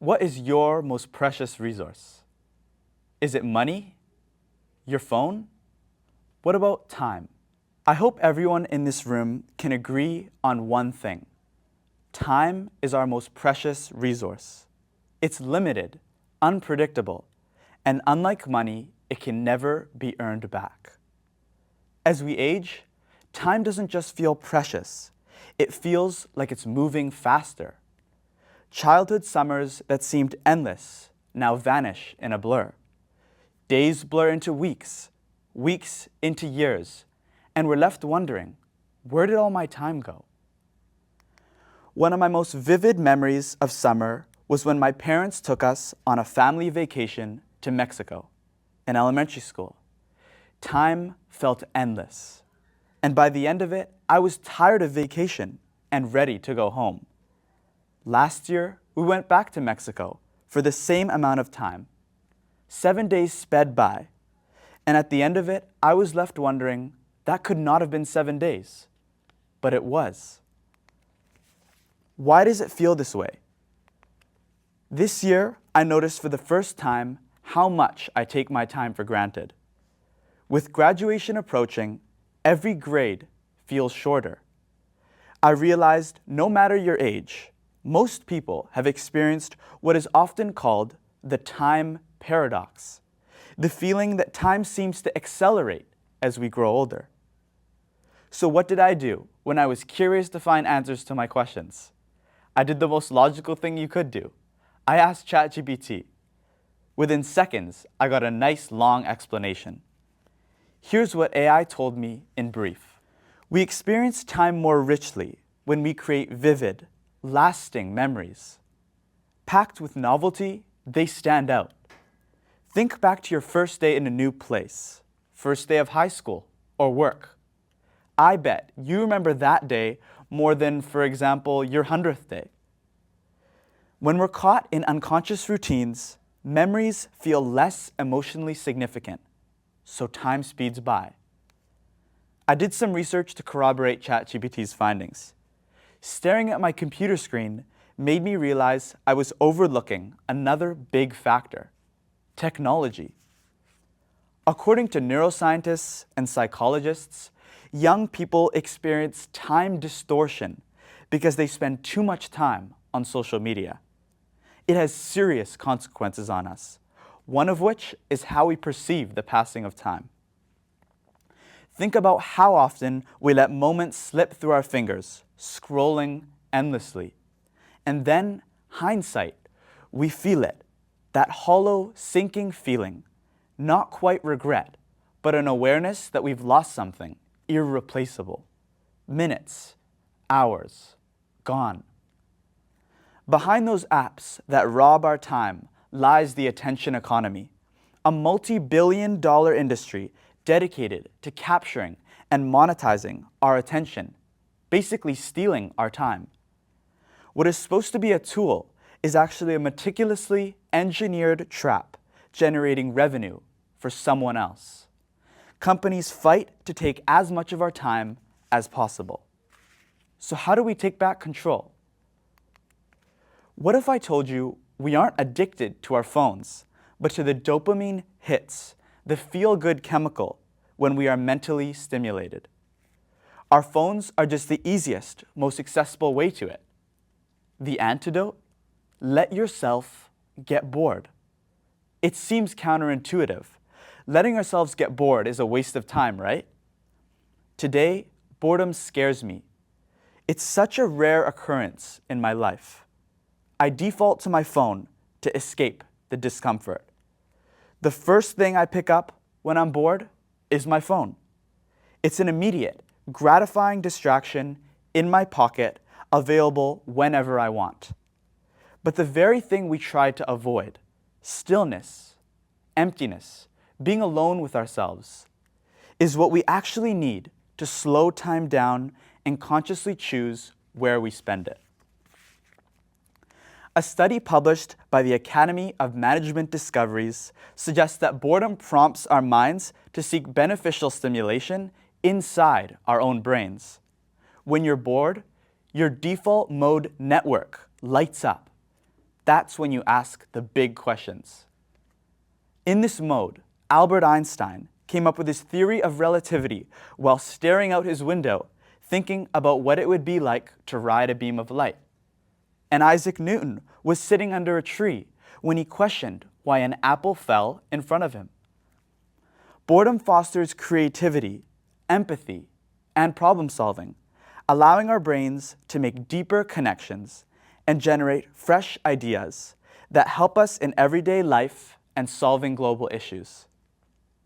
What is your most precious resource? Is it money? Your phone? What about time? I hope everyone in this room can agree on one thing. Time is our most precious resource. It's limited, unpredictable, and unlike money, it can never be earned back. As we age, time doesn't just feel precious, it feels like it's moving faster. Childhood summers that seemed endless now vanish in a blur. Days blur into weeks, weeks into years, and we're left wondering, where did all my time go? One of my most vivid memories of summer was when my parents took us on a family vacation to Mexico, in elementary school. Time felt endless, and by the end of it, I was tired of vacation and ready to go home. Last year, we went back to Mexico for the same amount of time. 7 days sped by, and at the end of it, I was left wondering, that could not have been 7 days, but it was. Why does it feel this way? This year, I noticed for the first time how much I take my time for granted. With graduation approaching, every grade feels shorter. I realized no matter your age, most people have experienced what is often called the time paradox, the feeling that time seems to accelerate as we grow older. So what did I do when I was curious to find answers to my questions? I did the most logical thing you could do. I asked ChatGPT. Within seconds, I got a nice long explanation. Here's what AI told me in brief. We experience time more richly when we create vivid, lasting memories. Packed with novelty, they stand out. Think back to your first day in a new place, first day of high school or work. I bet you remember that day more than, for example, your 100th day. When we're caught in unconscious routines, memories feel less emotionally significant, so time speeds by. I did some research to corroborate ChatGPT's findings. Staring at my computer screen made me realize I was overlooking another big factor: technology. According to neuroscientists and psychologists, young people experience time distortion because they spend too much time on social media. It has serious consequences on us, one of which is how we perceive the passing of time. Think about how often we let moments slip through our fingers, scrolling endlessly. And then, hindsight, we feel it, that hollow, sinking feeling, not quite regret, but an awareness that we've lost something irreplaceable. Minutes, hours, gone. Behind those apps that rob our time lies the attention economy, a multi-billion-dollar industry dedicated to capturing and monetizing our attention, basically stealing our time. What is supposed to be a tool is actually a meticulously engineered trap generating revenue for someone else. Companies fight to take as much of our time as possible. So how do we take back control? What if I told you we aren't addicted to our phones, but to the dopamine hits, the feel-good chemical, when we are mentally stimulated? Our phones are just the easiest, most accessible way to it. The antidote? Let yourself get bored. It seems counterintuitive. Letting ourselves get bored is a waste of time, right? Today, boredom scares me. It's such a rare occurrence in my life. I default to my phone to escape the discomfort. The first thing I pick up when I'm bored is my phone. It's an immediate, gratifying distraction in my pocket, available whenever I want. But the very thing we try to avoid, stillness, emptiness, being alone with ourselves, is what we actually need to slow time down and consciously choose where we spend it. A study published by the Academy of Management Discoveries suggests that boredom prompts our minds to seek beneficial stimulation inside our own brains. When you're bored, your default mode network lights up. That's when you ask the big questions. In this mode, Albert Einstein came up with his theory of relativity while staring out his window, thinking about what it would be like to ride a beam of light. And Isaac Newton was sitting under a tree when he questioned why an apple fell in front of him. Boredom fosters creativity, empathy, and problem solving, allowing our brains to make deeper connections and generate fresh ideas that help us in everyday life and solving global issues.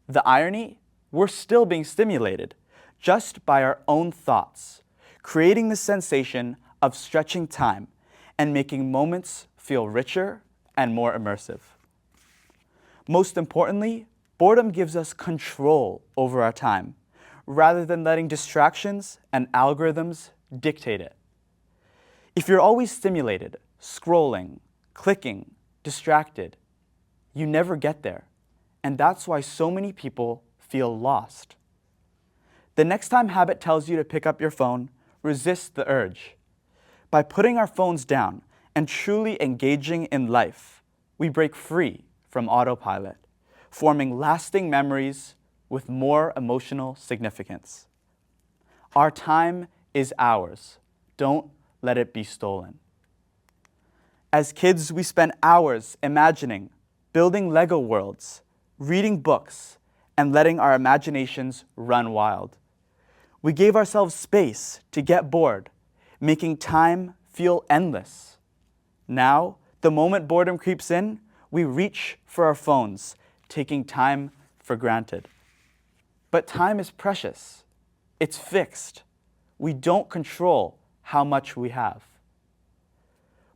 The irony? We're still being stimulated, just by our own thoughts, creating the sensation of stretching time and making moments feel richer and more immersive. Most importantly, boredom gives us control over our time, rather than letting distractions and algorithms dictate it. If you're always stimulated, scrolling, clicking, distracted, you never get there. And that's why so many people feel lost. The next time habit tells you to pick up your phone, resist the urge. By putting our phones down and truly engaging in life, we break free from autopilot, forming lasting memories with more emotional significance. Our time is ours. Don't let it be stolen. As kids, we spent hours imagining, building Lego worlds, reading books, and letting our imaginations run wild. We gave ourselves space to get bored, making time feel endless. Now, the moment boredom creeps in, we reach for our phones, taking time for granted. But time is precious. It's fixed. We don't control how much we have.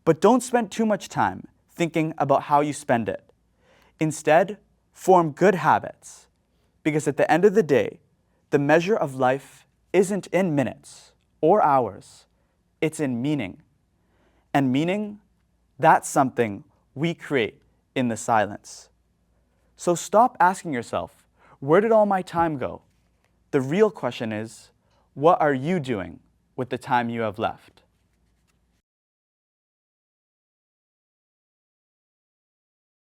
But don't spend too much time thinking about how you spend it. Instead, form good habits, because at the end of the day, the measure of life isn't in minutes or hours, it's in meaning. And meaning, that's something we create in the silence. So stop asking yourself, where did all my time go? The real question is, what are you doing with the time you have left?